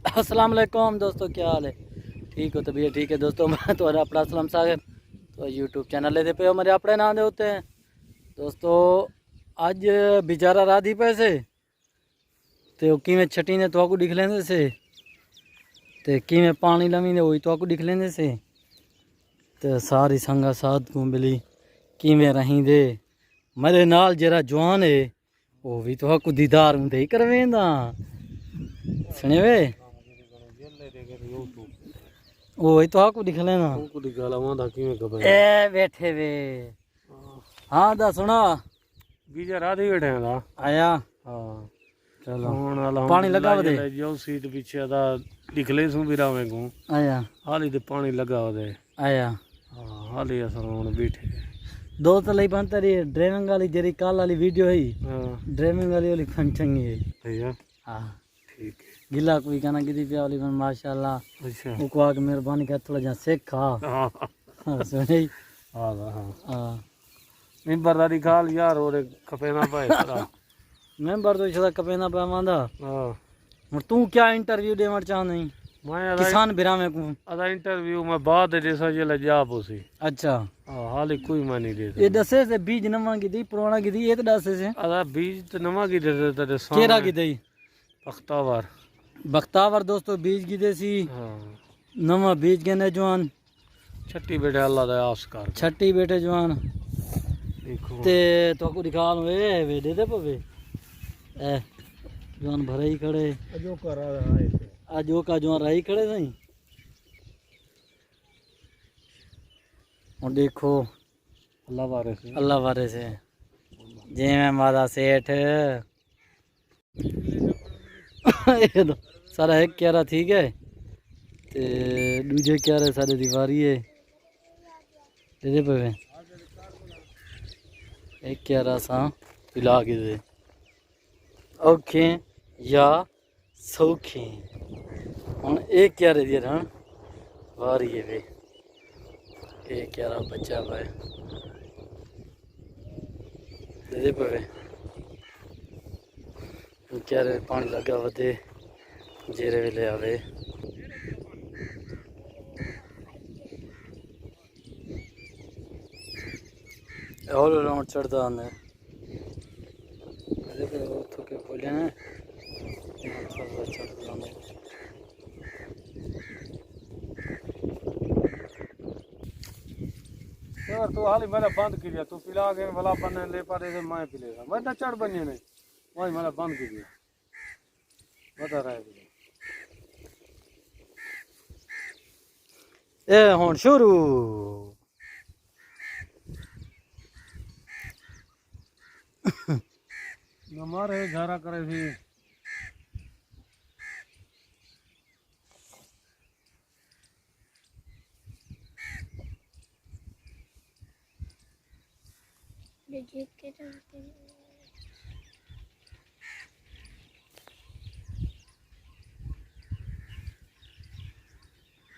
अस्सलाम वालेकुम दोस्तों, क्या हाल है? ठीक हो? तबीयत ठीक है दोस्तों। मैं तो अपना असलम साहब तो यूट्यूब चैनल लेते पे हो मेरे अपने नाम दे होते हैं दोस्तों। अज बेचारा राधी पैसे तो किमें छटी ने तो दिख लेंदे से ते किमें पानी लवी ने वही तो दिख लेंदे से ते सारी संगा साध को मिली किमें रही दे मेरे नाल जरा जवान है वो भी तो दीदार ही करवेंदा सुने वे वही तो आपको दिख लेना ए बैठे वे। हाँ दा सुना बीजा राधी बैठे हैं आया। हाँ चलो पानी लगा दे जो सीट पीछे दा निकले सू भी रावे को आया हाली ते पानी लगा दे आया। हाँ हाली अस हुन बैठे दोस्त लई बनता रही ड्राइविंग वाली जेरी काल वाली वीडियो है हाँ ड्राइविंग वाली फन चंगी है भैया हाँ ठीक है गिला कोई कहना गिदी पिया वाली बन माशाल्लाह अच्छा उको आके मेहरबानी कर थोड़ा जा सीखा हाँ सुनी हाँ हाँ हाँ मिंबर दा दिखाल यार और खपे ना पाए तरा मेंबर तो छदा कपे ना पावांदा। हाँ और तू क्या इंटरव्यू देवण चाहना है मैं किसान बिरामे को? अदा इंटरव्यू में बाद जैसा जे लजा पोसी अच्छा हाँ हाली कोई मैं नहीं दे ये दसे से बीज नवा की दी पुराना की दी ये तो दसे से अदा बीज तो नवा की दे ते केरा की दी पख्तावार बख्तावर दोस्तों बीज की देसी हाँ नवा बीज के ने जवान छट्टी बेटे अल्लाह दा आस्कार छठी बेटे जवान देखो ते तो को दिखा वे दे दे पवे ए जवान भरे ही खड़े जो कर रहा है अजो का जवान रही खड़े सही। और देखो अल्लाह वारे से जे मैं मादा सेठ सारा एक क्यारा ठीक है ते दूजे क्यारे सारे दीवारी है दे दे पवे एक क्यारा सा पिला के दे औखे या सौखे हम एक क्यारे दिए हाँ वारी है वे एक क्यारा बच्चा भाई दे दे पवे क्यारे पानी लगा वधे जेरे वेले आवे और राउंड चढ़ता अंदर तो के बोले ना चढ़ता अंदर यार तू हाली मैंने बंद किया तू पिला के भला बनने ले पारे से मैं पिलेगा मैं तो चढ़ बनिए नहीं वही मैंने बंद किया बता रहा है ए हुन शुरू हमारे झारा करे थी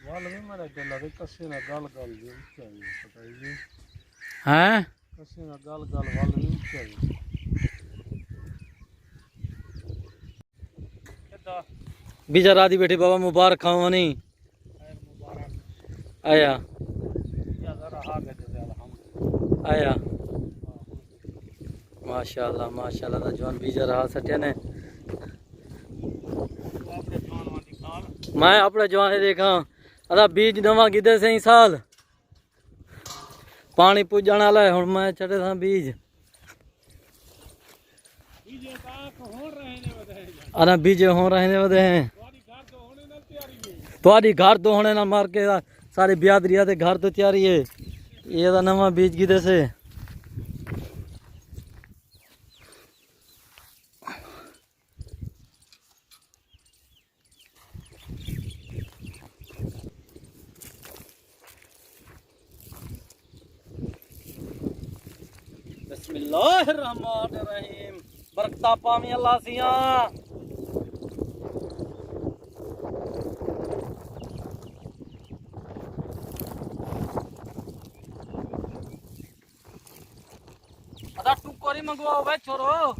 वाल में मेरा गला रे कसे ना गाल गाल जो चाहिए पता है हैं कसे ना गाल गाल वाल में चाहिए बीजा राधी बैठे बाबा मुबारक खावानी आया आया माशाल्लाह माशाल्लाह दा जवान बीजा रहा सटिया ने मैं अपने जवान देखा अदा बीज नवा गिदे से ही साल पानी पुजण वाला है हुन मैं चढ़े था बीज अरे बीजे हो रहे वधे हैं थोड़ी घर तो होने ना मार के सारे बियादरिया के घर तो तैयारी है ये दा नवा बीज गिदे से बिस्मिल्लाहिर्रहमानिर्रहीम बरकता पामी अल्लाह सिया अदा टुकोरी मंगवाओ भाई छोरो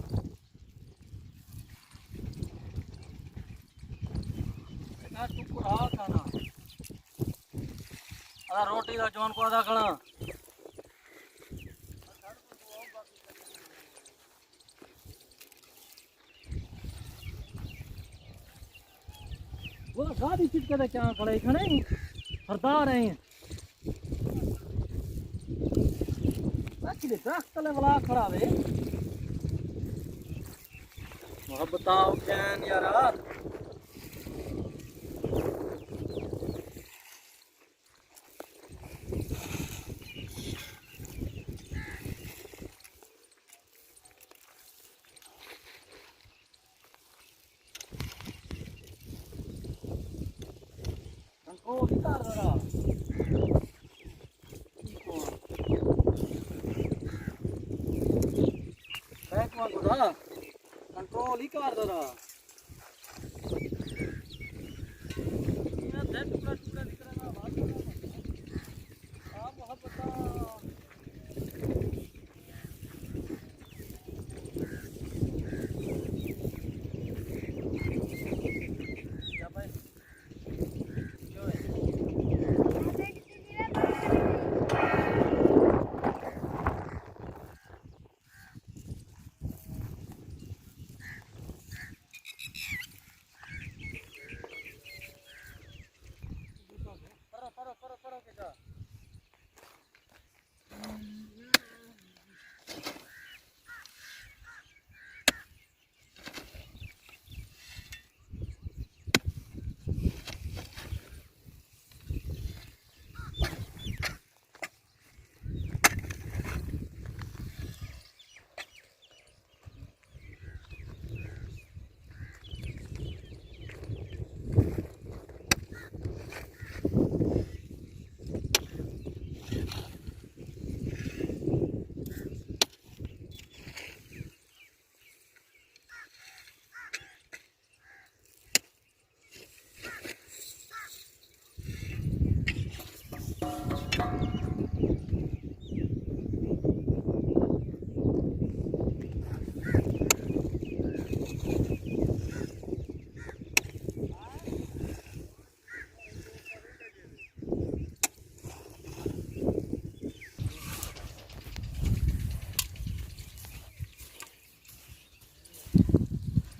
ना टुकड़ा खाना अदा रोटी का जौन को अदा खाना वो गाड़ी चिटके दे क्या खड़े खड़े सरदार हैं बाकी दे दरख्त तले वाला खड़ा वे वह बताओ क्या यार कंट्रोल ही कर रहा बैक वन खुदा कंट्रोल ही कर रहा मैं टुकड़ा टुकड़ा दिख रहा ना आप वहाँ पता क्या भाई जो है परो के जा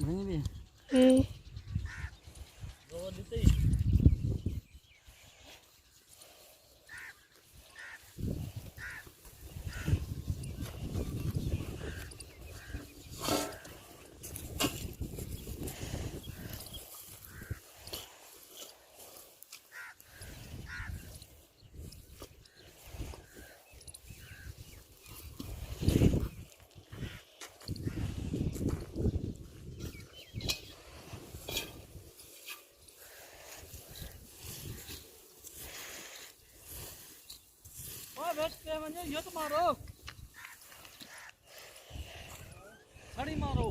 बनी भी वो देते ही बैठ के म्हणजे यो तो मारो खड़ी मारो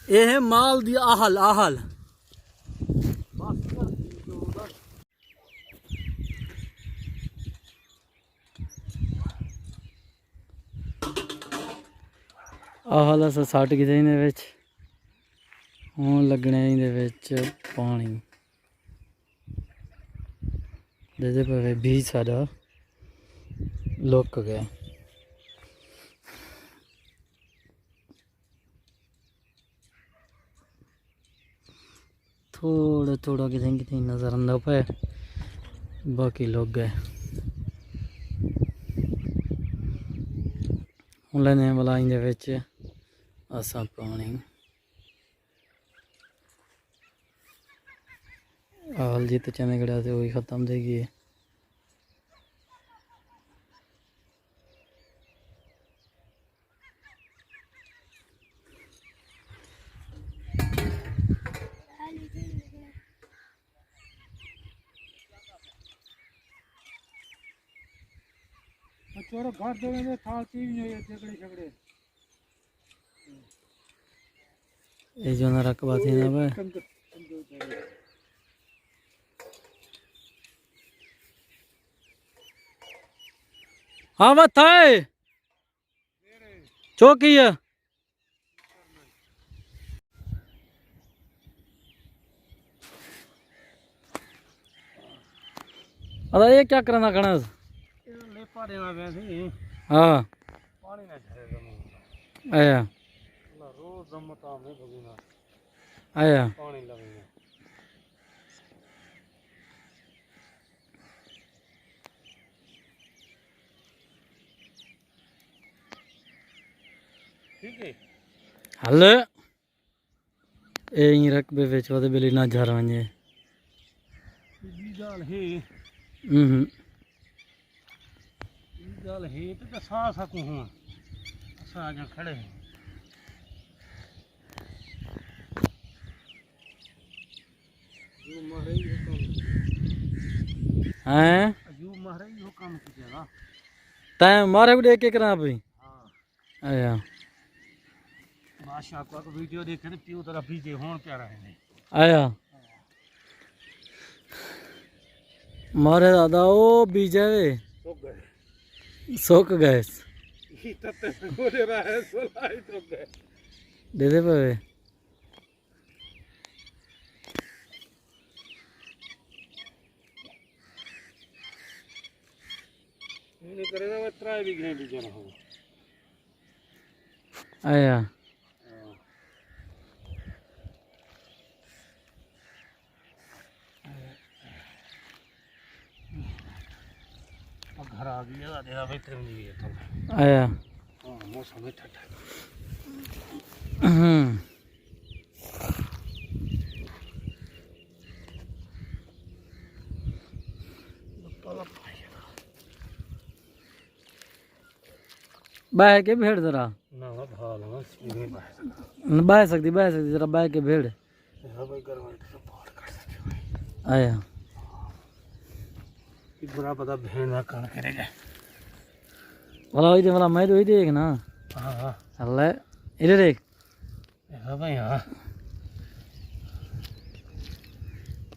ये है माल दी आहल आहल आहल अस सट गए इहदे विच हुण लगने इहदे विच पानी दे पे बीज साडा लुक गया थोड़ा थोड़ा कितें कितें नज़र आंदा पे बाकी लोग गए हुण लैने वाला इहदे विच असां पानी हाल जित चने गड़ा से वही ख़त्म दे गई चोरो घर दोगे तो थाल चीज नहीं है झगड़े झगड़े ये जो ना रकबा थी ना भाई हाँ बात है चौकी है अरे ये क्या करना गणेश ले पा देना वैसे हाँ पानी ना झरे जमीन आया रोज दमता में भगीना आया पानी लगेगा ठीक है हल ए ही रकबे विच वदे बिली ना झर वञे ॿी ॻाल्हि हे ॿी ॻाल्हि हे त असां सकूं हूं असां अञा खड़े आहियूं जो महाराज हुकम हैं जो महाराज हुकम किया तैं मारे भी देख के करा पई हाँ आया बादशाह को वीडियो देखे तो प्यू तरह बीजे होन प्यारा है आया मारे दादा ओ बीजे वे तो गए सोक गए ये तत्ते गोले रहा है सोलाई तो गए दे दे पे ये करेगा वो ट्राई भी गए भी जरा हो आया घर आ गया देखा भाई त्रम जी है तो आया हां मौसम में ठंडा बाह के भेड़ जरा ना भाल ना स्पीड बाह सकती जरा बाह के भेड़ हां भाई गरम तो बहुत कर सकते आया ये बुरा पता भेड़ ना कान करेगा वाला वही दे वाला मैं तो वही देख ना हां हां अल्लाह इधर देख हां भाई हां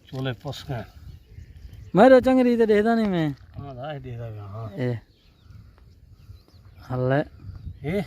चोले पस गए मैं तो चंगरी तो देखता नहीं मैं हां दा दे रहा हां ए अल्लाह ए